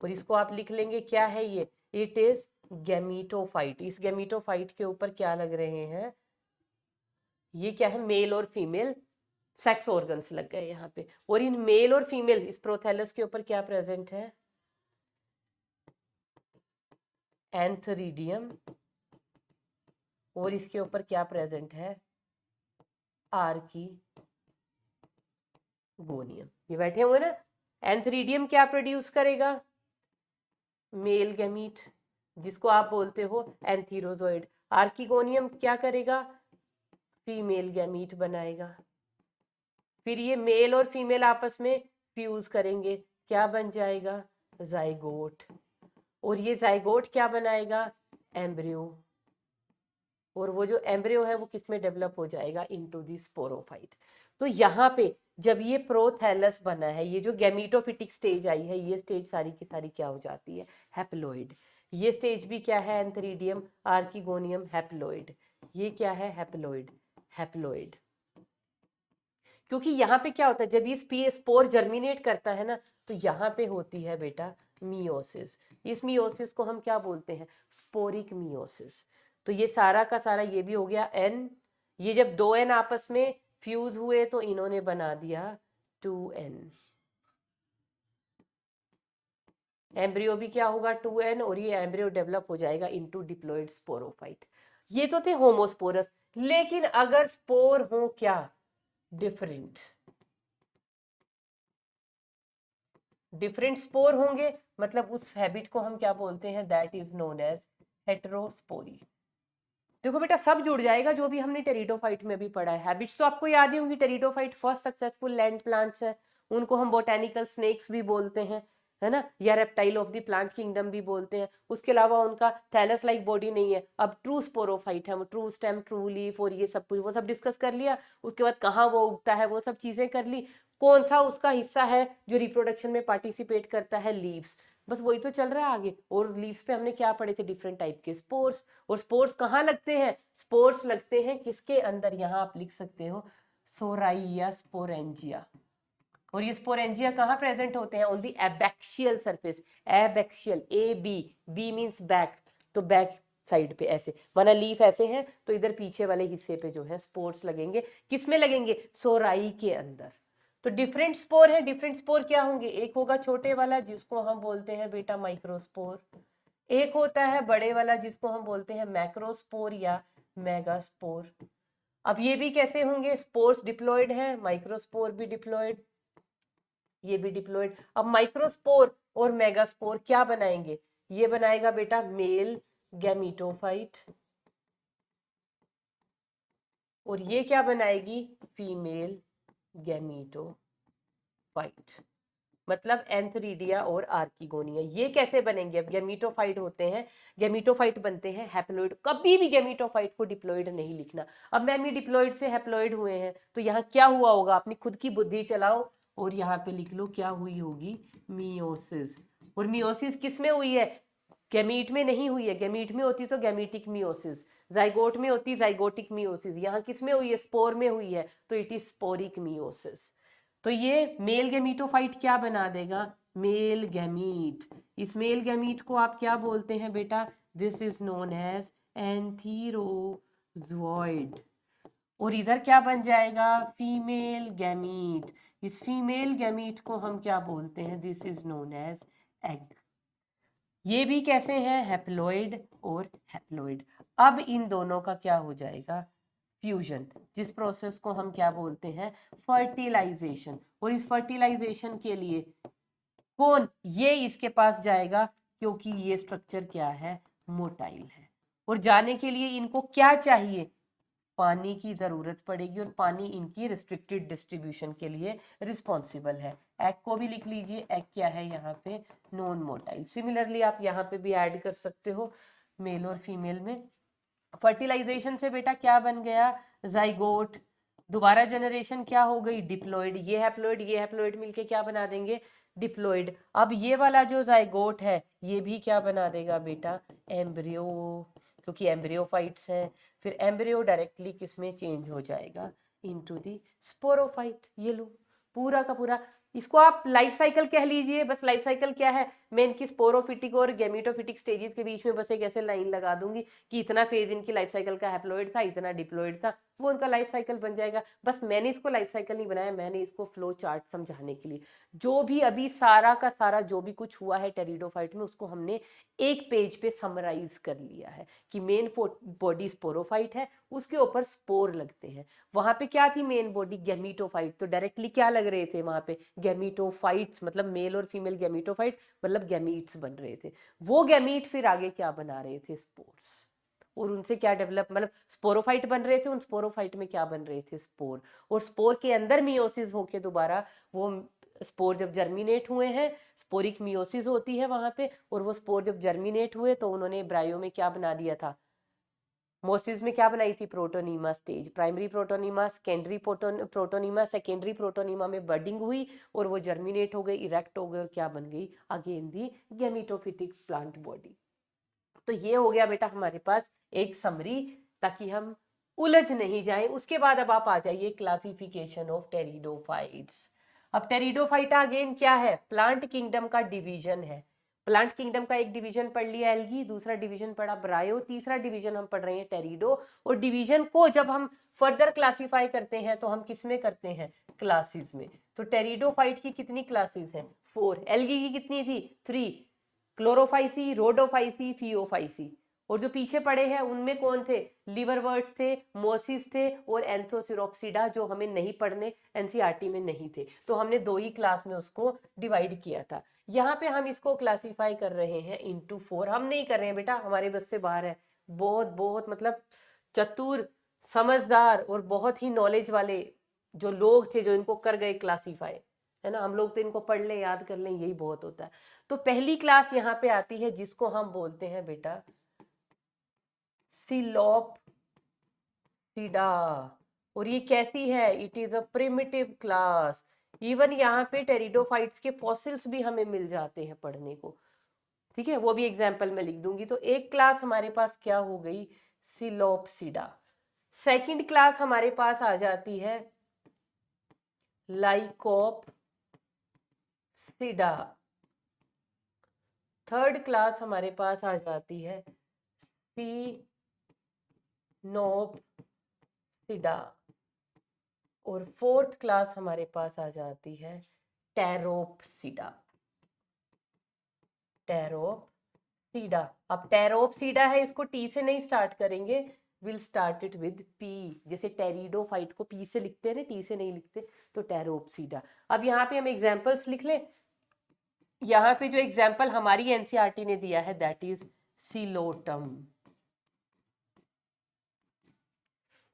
और इसको आप लिख लेंगे क्या है ये, इट इज गैमीटोफाइट। इस गैमीटोफाइट के ऊपर क्या लग रहे हैं, ये क्या है, मेल और फीमेल सेक्स ऑर्गन्स लग गए यहाँ पे। और इन मेल और फीमेल इस प्रोथैलस के ऊपर क्या प्रेजेंट है, एंथरीडियम, और इसके ऊपर क्या प्रेजेंट है, आर्कीगोनियम। ये बैठे हुए ना, एंथरीडियम क्या प्रोड्यूस करेगा, मेल गैमीट जिसको आप बोलते हो एंथीरोजोइड। आर्किगोनियम क्या करेगा, फीमेल गैमीट बनाएगा। फिर ये मेल और फीमेल आपस में फ्यूज करेंगे, क्या बन जाएगा, जाइगोट, और ये जाइगोट क्या बनाएगा, एम्ब्रियो, और वो जो एम्ब्रियो है वो किसमें डेवलप हो जाएगा, इनटू दी स्पोरोफाइट। तो यहाँ पे जब ये प्रोथैलस बना है, ये जो गैमीटोफिटिक स्टेज आई है, ये स्टेज सारी की सारी क्या हो जाती है, हैप्लोइड। ये स्टेज भी क्या है, एंथ्रीडियम आर्किगोनियम हैप्लोइड। ये क्या है, हैप्लोइड, हैप्लोइड। क्योंकि यहाँ पे क्या होता है, जब ये स्पोर जर्मिनेट करता है ना, तो यहाँ पे होती है बेटा मियोसिस। इस मियोसिस को हम क्या बोलते हैं, स्पोरिक मियोसिस। तो ये सारा का सारा ये भी हो गया एन, ये जब दो एन आपस में फ्यूज हुए तो इन्होंने बना दिया 2n। एम्ब्रियो भी क्या होगा, 2n, और ये एम्ब्रियो डेवलप हो जाएगा इनटू डिप्लॉइड स्पोरोफाइट। ये तो थे होमोस्पोरस। लेकिन अगर स्पोर हो क्या, डिफरेंट, डिफरेंट स्पोर होंगे, मतलब उस हैबिट को हम क्या बोलते हैं, that is known as heterospory. देखो बेटा सब जुड़ जाएगा जो भी हमने टेरिडोफाइट में भी पढ़ा है। हैबिट्स तो आपको याद ही होंगी। Pteridophyte first successful land plants है, उनको हम बोटेनिकल स्नेक्स भी बोलते हैं, है ना, या reptile of the plant kingdom भी बोलते हैं। उसके अलावा उनका थैलस लाइक बॉडी नहीं है। अब ट्रू स्पोरोफाइट है, वो ट्रू स्टेम, ट्रू लीफ और ये सब कुछ वो सब डिस्कस कर लिया। उसके बाद कहाँ वो उगता है वो सब चीजें कर ली। कौन सा उसका हिस्सा है जो रिप्रोडक्शन में पार्टिसिपेट करता है, लीव्स। बस वही तो चल रहा है आगे। और लीव्स पे हमने क्या पढ़े थे, डिफरेंट टाइप के स्पोर्स। और स्पोर्स कहाँ लगते हैं, स्पोर्स लगते हैं किसके अंदर, यहाँ आप लिख सकते हो सोराइया स्पोरेंजिया। और ये स्पोरेंजिया कहाँ प्रेजेंट होते हैं, on the abaxial surface. Abaxial, A B, B means back, तो बैक साइड पे ऐसे, माना लीफ ऐसे हैं तो इधर पीछे वाले हिस्से पे जो है स्पोर्स लगेंगे। किसमें लगेंगे, सोराई के अंदर। तो डिफरेंट स्पोर है। डिफरेंट स्पोर क्या होंगे, एक होगा छोटे वाला जिसको हम बोलते हैं बेटा माइक्रोस्पोर, एक होता है बड़े वाला जिसको हम बोलते हैं मैक्रोस्पोर या मेगास्पोर। अब ये भी कैसे होंगे, स्पोर्स डिप्लॉयड है, माइक्रोस्पोर भी डिप्लॉयड, ये भी डिप्लॉयड। अब माइक्रोस्पोर और मेगास्पोर क्या बनाएंगे, ये बनाएगा बेटा मेल गैमीटोफाइट, और ये क्या बनाएगी, फीमेल गैमीटोफाइट। मतलब एंथरीडिया और आर्किगोनिया। ये कैसे बनेंगे, अब गैमीटोफाइट होते हैं, गैमीटोफाइट बनते हैं हैप्लॉइड। कभी भी गैमीटोफाइट को डिप्लॉइड नहीं लिखना। अब मैम ये डिप्लॉइड से हैप्लॉइड हुए हैं तो यहाँ क्या हुआ होगा, अपनी खुद की बुद्धि चलाओ और यहाँ पे लिख लो क्या हुई होगी, मियोसिस। और मियोसिस किस में हुई है, गैमीट में नहीं हुई है। गैमीट में होती तो गैमीटिक मियोसिस, जाइगोट में होती जाइगोटिक मियोसिस। यहाँ किस में हुई है, स्पोर में हुई है, तो इट इज स्पोरिक मियोसिस। तो ये मेल गैमीटोफाइट क्या बना देगा, मेल गैमीट। इस मेल गैमीट को आप क्या बोलते हैं बेटा, this is known as antherozoid. और इधर क्या बन जाएगा, फीमेल गैमीट। इस फीमेल गैमीट को हम क्या बोलते हैं, this is known as egg. ये भी कैसे हैं, हैप्लॉइड और हैप्लॉइड। अब इन दोनों का क्या हो जाएगा, फ्यूजन, जिस प्रोसेस को हम क्या बोलते हैं, फर्टिलाइजेशन। और इस फर्टिलाइजेशन के लिए कौन, ये इसके पास जाएगा क्योंकि ये स्ट्रक्चर क्या है, मोटाइल है। और जाने के लिए इनको क्या चाहिए, पानी की जरूरत पड़ेगी, और पानी इनकी रिस्ट्रिक्टेड डिस्ट्रीब्यूशन के लिए रिस्पॉन्सिबल है। एग को भी लिख लीजिए, एग क्या है यहाँ पे, नॉन मोटाइल। सिमिलरली आप यहाँ पे भी ऐड कर सकते हो मेल और फीमेल में। फर्टिलाइजेशन से बेटा क्या बन गया, जाइगोट। दोबारा जनरेशन क्या हो गई, डिप्लॉइड। ये हैप्लॉइड मिलके क्या बना देंगे, डिप्लॉइड। अब ये वाला जो जाइगोट है ये भी क्या बना देगा बेटा, एम्ब्रियो, क्योंकि एम्ब्रियोफाइट्स हैं। फिर एम्ब्रियो डायरेक्टली किसमें चेंज हो जाएगा, इनटू दी स्पोरोफाइट। ये लो पूरा का पूरा, इसको आप लाइफ साइकिल कह लीजिए। बस लाइफ साइकिल क्या है, मैं इनकी स्पोरोफिटिक और गैमीटोफिटिक स्टेजेस के बीच में बस एक ऐसे लाइन लगा दूंगी कि इतना फेज इनकी लाइफ साइकिल का हैप्लॉइड था, इतना डिप्लॉइड था, वो उनका लाइफ साइकिल बन जाएगा। बस मैंने इसको लाइफ साइकिल नहीं बनाया, मैंने इसको फ्लो चार्ट समझाने के लिए। जो भी अभी सारा का सारा जो भी कुछ हुआ है टेरिडोफाइट में, उसको हमने एक पेज पे समराइज कर लिया है कि मेन बॉडी स्पोरोफाइट है, उसके ऊपर स्पोर लगते हैं। वहां पे क्या थी मेन बॉडी, गैमीटोफाइट, तो डायरेक्टली क्या लग रहे थे वहां पे, गैमीटोफाइट्स, मतलब मेल और फीमेल गैमीटोफाइट, मतलब गैमीट्स बन रहे थे। वो गैमीट फिर आगे क्या बना रहे थे, स्पोर्स। और उनसे क्या डेवलप, मतलब स्पोरोफाइट बन रहे थे, उन स्पोरोफाइट में क्या बन रहे थे, स्पोर। और स्पोर के अंदर मियोसिस होके दोबारा वो स्पोर जब जर्मिनेट हुए हैं, स्पोरिक मियोसिस होती है वहां पे, और वो स्पोर जब जर्मिनेट हुए तो उन्होंने ब्रायो में क्या बना दिया था, मोसिस में क्या बनाई थी, protonema stage. Primary protonema, secondary protonema, secondary protonema में बडिंग हुई और वो जर्मिनेट हो गई, इरेक्ट हो गई और क्या बन गई, again the gametophytic plant body. तो ये हो गया बेटा हमारे पास एक समरी, ताकि हम उलझ नहीं जाएं। उसके बाद अब आप आ जाइए क्लासिफिकेशन ऑफ टेरिडोफाइट्स। अब टेरिडोफाइटा अगेन क्या है, प्लांट किंगडम का डिवीजन है। प्लांट किंगडम का एक डिवीजन पढ़ लिया एल्गी, दूसरा डिवीजन पढ़ा ब्रायो, तीसरा डिवीजन हम पढ़ रहे हैं टेरिडो। और डिवीजन को जब हम फर्दर क्लासिफाई करते हैं तो हम किस में करते हैं, क्लासेस में। तो टेरिडोफाइट की कितनी क्लासेस हैं, 4। एल्गी की कितनी थी, 3। Chlorophyceae, Rhodophyceae, Phaeophyceae. और जो पीछे पड़े हैं उनमें कौन थे, लिवरवर्ट्स थे, मोसिस थे और एंथोसिरोप्सिडा, जो हमें नहीं पढ़ने, एनसीईआरटी में नहीं थे, तो हमने 2 ही क्लास में उसको डिवाइड किया था। यहाँ पे हम इसको क्लासीफाई कर रहे हैं इनटू 4। हम नहीं कर रहे हैं बेटा, हमारे बस से बाहर है। बहुत बहुत मतलब चतुर, समझदार और बहुत ही नॉलेज वाले जो लोग थे जो इनको कर गए क्लासीफाई, है ना। हम लोग तो इनको पढ़ ले, याद कर लें, यही बहुत होता है। तो पहली क्लास यहाँ पे आती है जिसको हम बोलते हैं बेटा सिलोपसीडा। और ये कैसी है, it is a primitive class. Even यहाँ पे टेरिडोफाइट्स के फॉसिल्स भी हमें मिल जाते हैं पढ़ने को, ठीक है, वो भी एग्जाम्पल में लिख दूंगी। तो एक क्लास हमारे पास क्या हो गई, सिलोपसीडा। सेकंड क्लास हमारे पास आ जाती है लाइकोपसीडा। थर्ड क्लास हमारे पास आ जाती है स्पिनोपसीडा। और फोर्थ क्लास हमारे पास आ जाती है टेरोपसीडा। टेरोपसीडा। अब टेरोपसीडा है, इसको टी से नहीं स्टार्ट करेंगे, will start it with P. जैसे टेरिडोफाइट को पी से लिखते हैं ना, टी से नहीं लिखते, तो टेरोपसीडा। अब यहाँ पे हम एग्जाम्पल्स लिख लें। यहाँ पे जो एग्जाम्पल हमारी एनसीईआरटी ने दिया है दैट इज सिलोटम।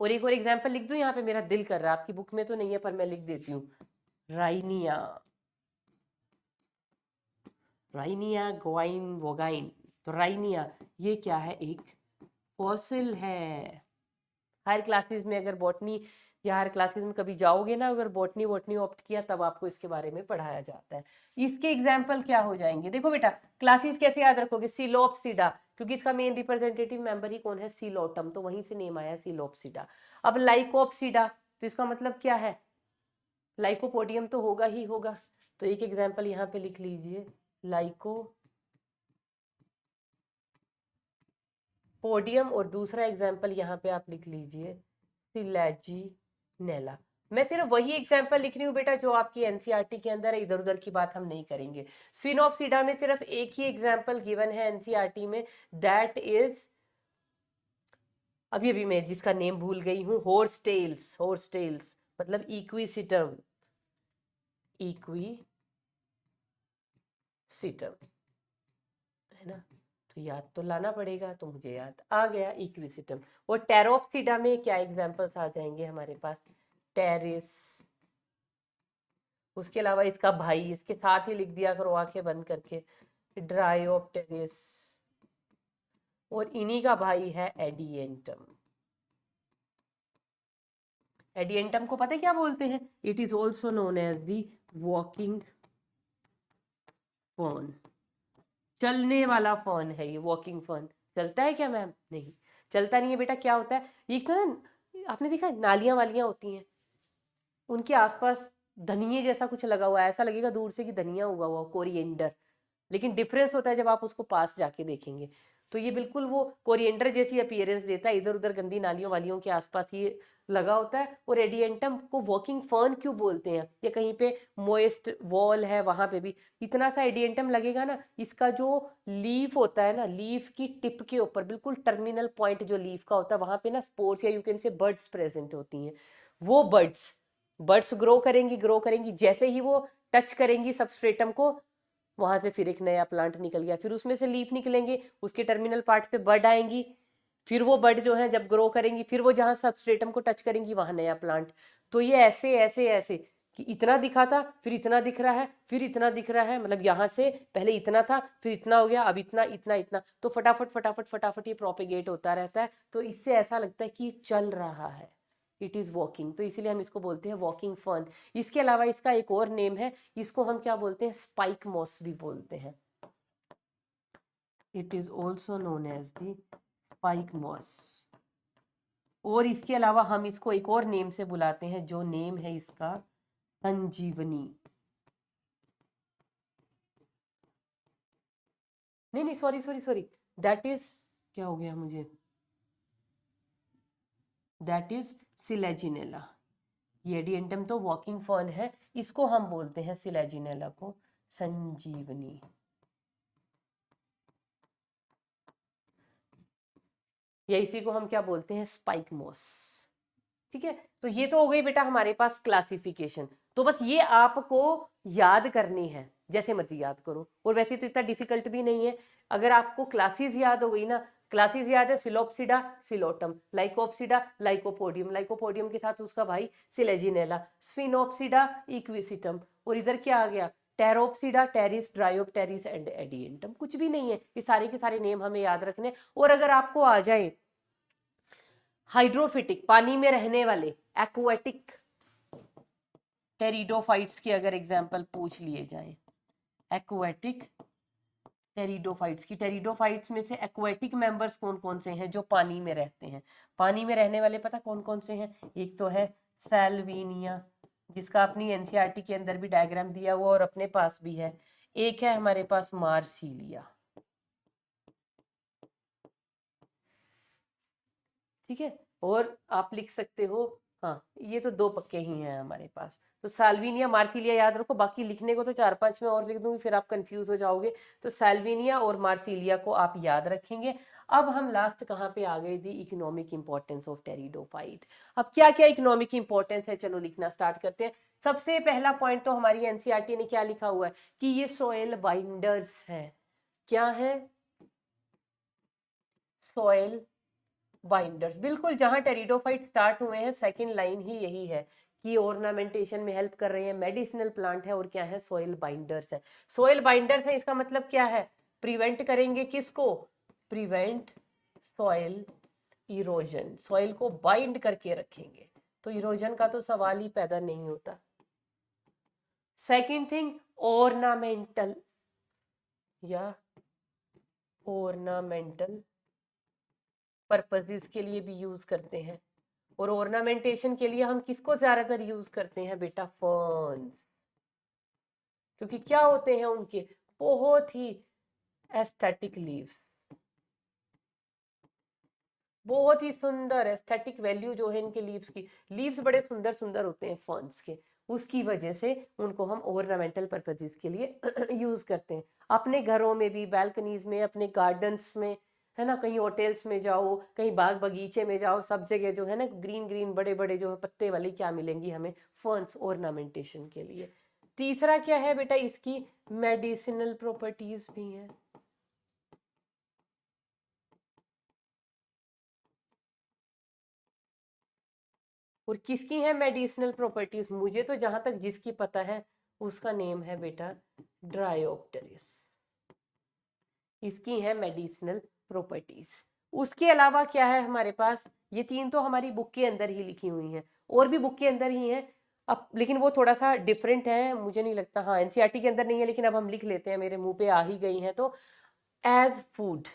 और एक और एग्जाम्पल लिख दूं, यहाँ पे मेरा दिल कर रहा है, आपकी बुक में तो नहीं है पर मैं लिख देती हूँ, राइनिया। राइनिया गोवाइन वोगाइन। तो राइनिया ये क्या है, एक फॉसिल है। हर क्लासेस में अगर बॉटनी या हर क्लासेस में कभी जाओगे ना, अगर बॉटनी वॉटनी ऑप्ट किया तब आपको इसके बारे में पढ़ाया जाता है। इसके एग्जाम्पल क्या हो जाएंगे, देखो बेटा क्लासेस कैसे याद रखोगे, सिलोपसीडा, क्योंकि इसका मेन रिप्रेजेंटेटिव मेंबर ही कौन है, सिलोटम, तो वहीं से नेम आया सिलोपसीडा। अब लाइकोपसीडा, तो इसका मतलब क्या है, लाइकोपोडियम तो होगा ही होगा। तो एक एग्जाम्पल यहाँ पे लिख लीजिए, लाइकोपोडियम। और दूसरा एग्जाम्पल यहाँ पे आप लिख लीजिए सिलेजिनेला। मैं सिर्फ वही एग्जाम्पल लिख रही हूँ बेटा जो आपकी एनसीईआरटी के अंदर है, इधर उधर की बात हम नहीं करेंगे। स्फिनोप्सिडा में सिर्फ एक ही एग्जाम्पल गिवन है एनसीईआरटी में, दैट इज, अभी अभी मैं जिसका नेम भूल गई हूँ, हॉर्सटेल्स। हॉर्सटेल्स मतलब इक्विसिटम, इक्विसिटम, है ना। तो याद तो लाना पड़ेगा, तो मुझे याद आ गया, इक्विसिटम। और टेरोप्सिडा में क्या एग्जाम्पल्स आ जाएंगे हमारे पास, टेरिस। उसके अलावा इसका भाई, इसके साथ ही लिख दिया करो आंखें बंद करके, ड्रायोप्टेरिस। और इन्हीं का भाई है एडिएंटम। एडिएंटम को पता है क्या बोलते हैं, it is also known as the walking fern. चलने वाला फर्न है ये, वॉकिंग फर्न। चलता है क्या मैम, नहीं चलता नहीं है बेटा। क्या होता है, ये तो ना, आपने देखा नालियां वालियां होती हैं, उनके आसपास धनिये जैसा कुछ लगा हुआ है, ऐसा लगेगा दूर से कि धनिया उगा हुआ, कोरिएंडर। लेकिन डिफरेंस होता है जब आप उसको पास जाके देखेंगे। तो ये बिल्कुल वो कोरिएंडर जैसी अपीयरेंस देता है, इधर उधर गंदी नालियों वालियों के आसपास ये लगा होता है। और एडिएंटम को वॉकिंग फर्न क्यों बोलते हैं, या कहीं पे मोइस्ट वॉल है वहां पे भी इतना सा एडिएंटम लगेगा ना, इसका जो लीफ होता है ना, लीफ की टिप के ऊपर बिल्कुल टर्मिनल पॉइंट जो लीफ का होता है, वहां पे ना स्पोर्स या you can say birds present होती हैं। वो बर्ड्स बर्ड्स ग्रो करेंगी, ग्रो करेंगी, जैसे ही वो टच करेंगी सबस्ट्रेटम को, वहां से फिर एक नया प्लांट निकल गया, फिर उसमें से लीफ निकलेंगे, उसके टर्मिनल पार्ट पे बड आएंगी, फिर वो बड जो है जब ग्रो करेंगी, फिर वो जहां सबस्ट्रेटम को टच करेंगी वहां नया प्लांट। तो ये ऐसे ऐसे ऐसे, कि इतना दिखा था, फिर इतना दिख रहा है, फिर इतना दिख रहा है, मतलब यहाँ से पहले इतना था, फिर इतना हो गया, अब इतना इतना इतना, तो फटाफट फटाफट फटाफट ये प्रोपेगेट होता रहता है। तो इससे ऐसा लगता है कि चल रहा है, इट इज़ वॉकिंग, तो इसीलिए हम इसको बोलते हैं वॉकिंग फर्न। इसके अलावा इसका एक और नेम है, इसको हम क्या बोलते हैं, स्पाइक मॉस भी बोलते हैं। It is also known as the spike moss. और इसके अलावा हम इसको एक और नेम से बुलाते हैं, जो नेम है इसका संजीवनी। नहीं नहीं, sorry sorry sorry, that is, क्या हो गया मुझे, दैट इज सिलेजिनेला। ये एडिएंटम तो वॉकिंग फर्न है, इसको हम बोलते हैं सिलेजिनेला को संजीवनी। या इसी को हम क्या बोलते हैं, स्पाइक मॉस। ठीक है, तो ये तो हो गई बेटा हमारे पास क्लासिफिकेशन। तो बस ये आपको याद करनी है, जैसे मर्जी याद करो, और वैसे तो इतना डिफिकल्ट भी नहीं है। अगर आपको क्लासेस याद हो गई ना, क्लासेस याद है, psilopsida Psilotum, Lycopsida lycopodium, lycopodium के साथ उसका भाई सिलेजिनेला, स्फिनोप्सिडा इक्विसिटम, और इधर क्या आ गया, टेरोप्सिडा, टेरिस, ड्रायोप्टेरिस एंड एडिएंटम। कुछ भी नहीं है, ये सारे के सारे नेम हमें याद रखने। और अगर आपको आ जाए हाइड्रोफिटिक, पानी में रहने वाले, एक्वाटिक टेरिडोफाइट्स की अगर एग्जांपल पूछ लिए जाए, एक्वाटिक टेरिडोफाइट्स की, टेरिडोफाइट्स में से एक्वाटिक मेंबर्स कौन कौन से हैं, जो पानी में रहते हैं। पानी में रहने वाले पता कौन कौन से हैं, एक तो है सैल्विनिया, जिसका अपनी एनसीईआरटी के अंदर भी डायग्राम दिया हुआ और अपने पास भी है। एक है हमारे पास मार्सिलिया, ठीक है। और आप लिख सकते हो, हाँ ये तो दो पक्के ही हैं हमारे पास, तो साल्विनिया मार्सिलिया याद रखो, बाकी लिखने को तो 4-5 में और लिख दूंगी, फिर आप कंफ्यूज हो जाओगे। तो साल्विनिया और मार्सिलिया को आप याद रखेंगे। अब हम लास्ट कहाँ पे आ गए, the economic importance of pteridophyte. अब क्या क्या इकोनॉमिक इंपॉर्टेंस है, चलो लिखना स्टार्ट करते हैं। सबसे पहला पॉइंट तो हमारी एनसीईआरटी ने क्या लिखा हुआ है, कि ये सोयल बाइंडर्स है। क्या है, सोयल बाइंडर्स, बिल्कुल जहां टेरिडोफाइट स्टार्ट हुए हैं सेकंड लाइन ही यही है, कि ऑर्नामेंटेशन में हेल्प कर रहे हैं, मेडिसिनल प्लांट है, और क्या है, सोइल बाइंडर्स है। सोइल बाइंडर्स है, इसका मतलब क्या है, प्रिवेंट करेंगे किसको, प्रिवेंट सॉइल इरोजन, सॉइल को बाइंड करके रखेंगे, तो इरोजन का तो सवाल ही पैदा नहीं होता। सेकंड थिंग, ऑर्नामेंटल या ऑर्नामेंटल पर्पसेस के लिए भी यूज करते हैं। और ऑर्नामेंटेशन के लिए हम किसको ज्यादातर यूज करते हैं बेटा, फर्न्स, क्योंकि क्या होते हैं उनके बहुत ही एस्थेटिक लीव्स, बहुत ही सुंदर एस्थेटिक वैल्यू जो है इनके लीव्स की, लीव्स बड़े सुंदर सुंदर होते हैं फर्न्स के, उसकी वजह से उनको हम ऑर्नामेंटल पर्पसेस के लिए यूज करते हैं। अपने घरों में भी, बालकनीज में, अपने गार्डन्स में, है ना, कहीं होटल्स में जाओ, कहीं बाग बगीचे में जाओ, सब जगह जो है ना ग्रीन ग्रीन बड़े बड़े जो है पत्ते वाली क्या मिलेंगी हमें, फर्न्स, ऑर्नामेंटेशन के लिए। तीसरा क्या है बेटा, इसकी मेडिसिनल प्रॉपर्टीज भी हैं। और किसकी है मेडिसिनल प्रॉपर्टीज, मुझे तो जहां तक जिसकी पता है उसका नेम है बेटा ड्रायोप्टेरिस, इसकी है मेडिसिनल प्रॉपर्टीज। उसके अलावा क्या है हमारे पास, ये तीन तो हमारी बुक के अंदर ही लिखी हुई हैं, और भी बुक के अंदर ही हैं अब, लेकिन वो थोड़ा सा डिफरेंट है, मुझे नहीं लगता, हाँ एनसीईआरटी के अंदर नहीं है, लेकिन अब हम लिख लेते हैं, मेरे मुंह पे आ ही गई हैं। तो एज फूड,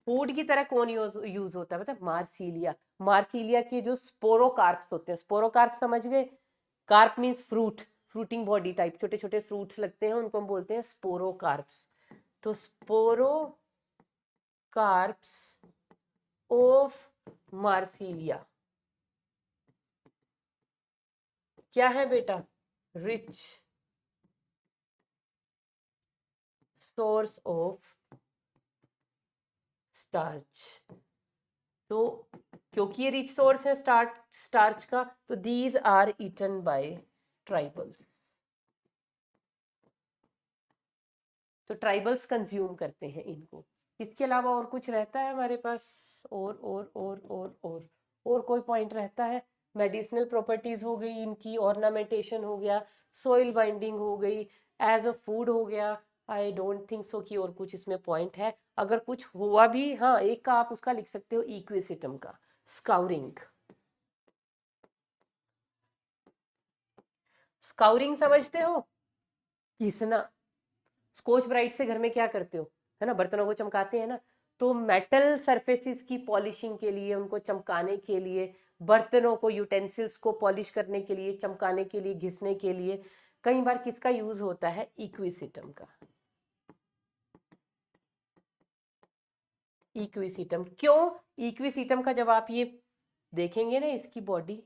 फूड की तरह कौन यूज होता है, मतलब मार्सिलिया, मार्सिलिया के जो स्पोरोकार्प्स होते हैं, स्पोरोकार्प समझ गए, carp means fruit, fruiting body type, छोटे छोटे फ्रूट्स लगते हैं, उनको हम बोलते हैं स्पोरोकार्प्स। तो स्पोरोकार्प्स ऑफ मार्सिलिया क्या है बेटा, रिच सोर्स ऑफ स्टार्च। तो क्योंकि ये रिच सोर्स है स्टार्च का, तो these are eaten by tribals, तो ट्राइबल्स कंज्यूम करते हैं इनको। इसके अलावा और कुछ रहता है हमारे पास, और कोई पॉइंट रहता है, मेडिसिनल प्रॉपर्टीज हो गई इनकी, ऑर्नामेंटेशन हो गया, सोइल बाइंडिंग हो गई, एज अ फूड हो गया। आई डोंट थिंक सो कि और कुछ इसमें पॉइंट है। अगर कुछ हुआ भी, हाँ, एक का आप उसका लिख सकते हो इक्विसिटम का, स्काउरिंग। स्काउरिंग समझते हो? घिसना। स्कॉच ब्राइट से घर में क्या करते हो, है ना, बर्तनों को चमकाते हैं ना। तो मेटल सरफेसेस की पॉलिशिंग के लिए, उनको चमकाने के लिए, बर्तनों को, यूटेंसिल्स को पॉलिश करने के लिए, चमकाने के लिए, घिसने के लिए कई बार किसका यूज होता है? इक्विसिटम का। इक्विसिटम क्यों? इक्विसिटम का जब आप ये देखेंगे ना, इसकी बॉडी,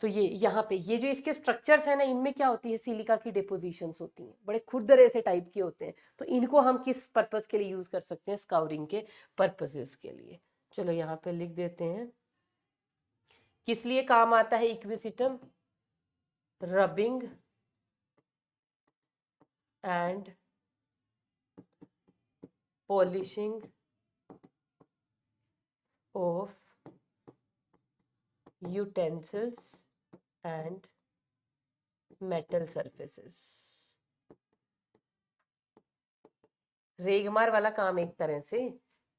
तो ये यहाँ पे ये जो इसके स्ट्रक्चर्स है ना, इनमें क्या होती है? सिलिका की डिपोजिशंस होती हैं, बड़े खुरदरे से टाइप के होते हैं। तो इनको हम किस पर्पस के लिए यूज कर सकते हैं? स्काउरिंग के पर्पसेस के लिए। चलो यहाँ पे लिख देते हैं किस लिए काम आता है equisetum. Rubbing and polishing of utensils and metal surfaces. रेगमार वाला काम एक तरह से,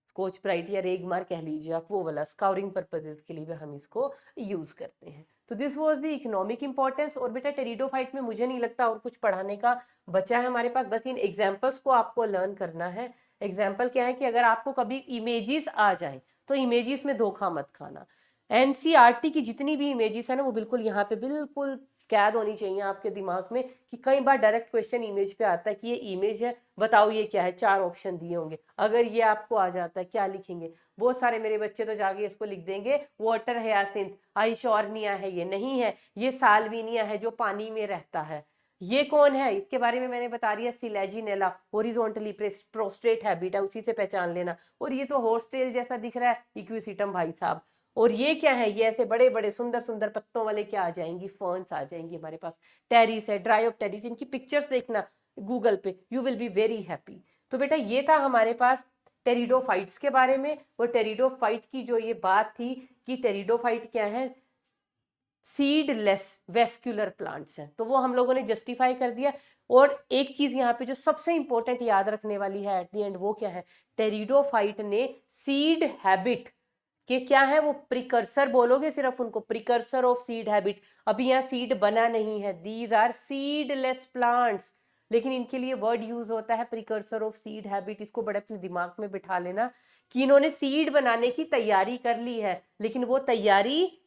स्कॉच ब्राइट या रेगमार कह लीजिए आप, वो वाला स्काउरिंग पर्पसेस के लिए भी हम इसको यूज करते हैं। तो this was the economic importance. और बेटा टेरिडोफाइट में मुझे नहीं लगता और कुछ पढ़ाने का बचा है हमारे पास, बस इन एग्जाम्पल्स को आपको लर्न करना है। एग्जाम्पल क्या है कि अगर आपको कभी इमेजेस आ जाए तो इमेजेस में धोखा मत खाना। एनसीईआरटी की जितनी भी इमेजेस है ना, वो बिल्कुल यहाँ पे बिल्कुल कैद होनी चाहिए आपके दिमाग में, कि कई बार डायरेक्ट क्वेश्चन इमेज पे आता है कि ये इमेज है, बताओ ये क्या है, 4 ऑप्शन दिए होंगे। अगर ये आपको आ जाता है, क्या लिखेंगे? बहुत सारे मेरे बच्चे तो जाके इसको लिख देंगे वाटर हयासिंथ, आइशोर्निया है, ये नहीं है, ये साल्विनिया है जो पानी में रहता है। ये कौन है? इसके बारे में मैंने बता दिया, सिलेजिनेला, हॉरिजॉन्टली प्रोस्ट्रेट हैबिट है, उसी से पहचान लेना। और ये तो हॉर्सटेल जैसा दिख रहा है, इक्विसिटम भाई साहब। और ये क्या है? ये ऐसे बड़े बड़े सुंदर सुंदर पत्तों वाले क्या आ जाएंगी? फर्न्स आ जाएंगी हमारे पास। टेरिस है, ड्राई टेरिस, इनकी पिक्चर्स देखना गूगल पे, you will be very happy. तो बेटा ये था हमारे पास टेरिडोफाइट्स के बारे में। और टेरिडोफाइट की जो ये बात थी कि टेरिडोफाइट क्या है, सीडलेस वेस्क्यूलर प्लांट्स हैं, तो वो हम लोगों ने जस्टिफाई कर दिया। और एक चीज यहाँ पे जो सबसे इंपॉर्टेंट याद रखने वाली है एट द एंड, वो क्या है? टेरिडोफाइट ने सीड हैबिट के क्या है, वो प्रिकर्सर बोलोगे सिर्फ उनको, प्रिकर्सर ऑफ सीड हैबिट। अभी यहाँ सीड बना नहीं है, दीज आर सीडलेस प्लांट्स, लेकिन इनके लिए वर्ड यूज होता है प्रिकर्सर ऑफ सीड हैबिट। इसको बड़े अपने दिमाग में बिठा लेना कि इन्होंने सीड बनाने की तैयारी कर ली है, लेकिन वो तैयारी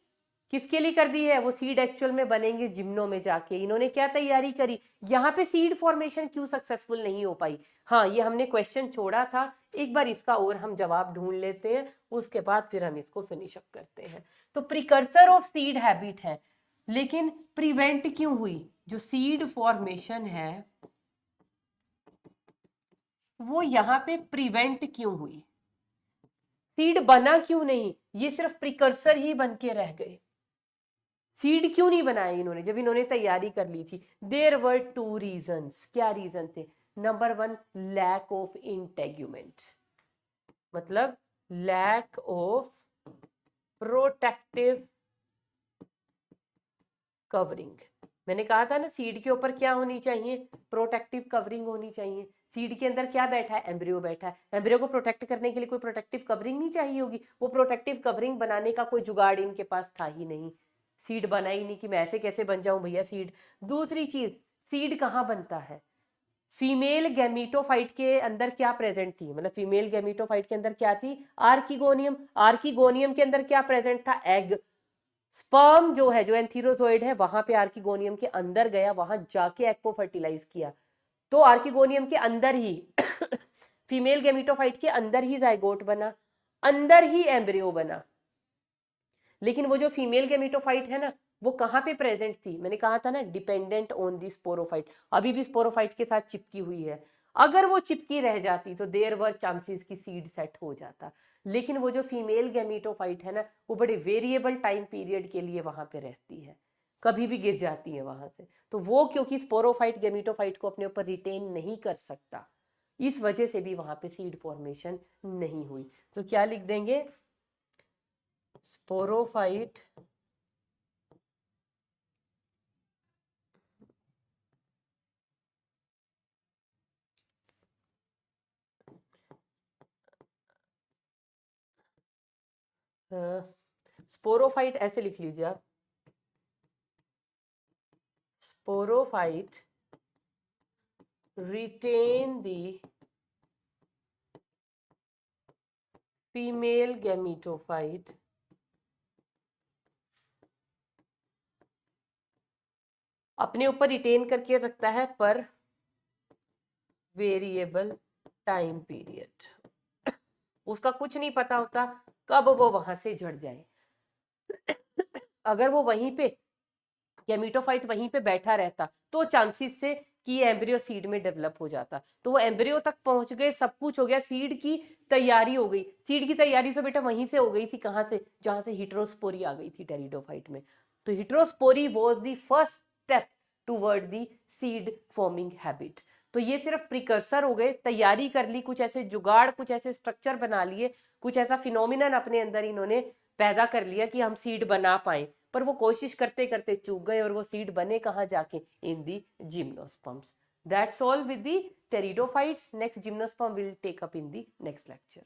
किसके लिए कर दी है? वो सीड एक्चुअल में बनेंगे जिम्नो में जाके। इन्होंने क्या तैयारी करी? यहाँ पे सीड फॉर्मेशन क्यों सक्सेसफुल नहीं हो पाई? हाँ, ये हमने क्वेश्चन छोड़ा था, एक बार इसका और हम जवाब ढूंढ लेते हैं, उसके बाद फिर हम इसको फिनिश अप करते हैं। तो प्रिकर्सर ऑफ सीड हैबिट है, लेकिन प्रिवेंट क्यों हुई? जो सीड फॉर्मेशन है वो यहाँ पे प्रिवेंट क्यों हुई? सीड बना क्यों नहीं? ये सिर्फ प्रिकर्सर ही बन के रह गए। सीड क्यों नहीं बनाए इन्होंने जब इन्होंने तैयारी कर ली थी? There were 2 reasons. क्या रीजन थे? नंबर 1, लैक ऑफ इंटेग्यूमेंट, मतलब लैक ऑफ प्रोटेक्टिव कवरिंग। मैंने कहा था ना, सीड के ऊपर क्या होनी चाहिए? प्रोटेक्टिव कवरिंग होनी चाहिए। सीड के अंदर क्या बैठा है? एम्ब्रियो बैठा है। एम्ब्रियो को प्रोटेक्ट करने के लिए कोई प्रोटेक्टिव कवरिंग नहीं चाहिए होगी? वो प्रोटेक्टिव कवरिंग बनाने का कोई जुगाड़ इनके पास था ही नहीं। सीड बना ही नहीं कि मैं ऐसे कैसे बन जाऊं भैया सीड। दूसरी चीज, सीड कहाँ बनता है? फीमेल गैमीटोफाइट के अंदर क्या प्रेजेंट थी? मतलब फीमेल गैमीटोफाइट के अंदर क्या थी? आर्किगोनियम। आर्किगोनियम के अंदर क्या प्रेजेंट था? एग। स्पर्म जो है, जो एंथीरोजोइड है, वहां पे आर्किगोनियम के अंदर गया, वहां जाके एग को फर्टिलाइज किया। तो आर्किगोनियम के अंदर ही फीमेल गैमीटोफाइट के अंदर ही जाइगोट बना, अंदर ही एम्ब्रियो बना। लेकिन वो जो फीमेल गैमीटोफाइट है ना, वो कहाँ पे प्रेजेंट थी? मैंने कहा था ना, डिपेंडेंट ऑन दी स्पोरोफाइट। अभी भी स्पोरोफाइट के साथ चिपकी हुई है। अगर वो चिपकी रह जाती तो देयर वर चांसेस की सीड सेट हो जाता। लेकिन वो जो फीमेल गैमीटोफाइट है ना, वो बड़े वेरिएबल टाइम पीरियड के लिए वहां पे रहती है, कभी भी गिर जाती है वहां से। तो वो क्योंकि स्पोरोफाइट गैमीटोफाइट को अपने ऊपर रिटेन नहीं कर सकता, इस वजह से भी वहां पे सीड फॉर्मेशन नहीं हुई। तो क्या लिख देंगे? स्पोरोफाइट स्पोरोफाइट ऐसे लिख लीजिए आप, sporophyte retain the female gametophyte अपने ऊपर रिटेन करके रखता है पर वेरिएबल टाइम पीरियड, उसका कुछ नहीं पता होता कब वो वहां से झड़ जाए। अगर वो वहीं पे गैमीटोफाइट वहीं पे बैठा रहता तो चांसेस से कि एम्ब्रियो सीड में डेवलप हो जाता, तो वो एम्ब्रियो तक पहुंच गए, सब कुछ हो गया, सीड की तैयारी हो गई। सीड की तैयारी तो बेटा वहीं से हो गई थी, कहां से, जहां से हिट्रोस्पोरी आ गई थी टेरिडोफाइट में। तो heterospory was the first step toward the seed forming habit. तो ये सिर्फ प्रिकर्सर हो गए, तैयारी कर ली, कुछ ऐसे जुगाड़, कुछ ऐसे स्ट्रक्चर बना लिए, कुछ ऐसा फिनोमिनन अपने अंदर इन्होंने पैदा कर लिया कि हम सीड बना पाए। पर वो कोशिश करते करते चूक गए और वो सीड बने कहाँ जाके, in the gymnosperms. That's all with the pteridophytes. Next gymnosperm will take up in the next lecture.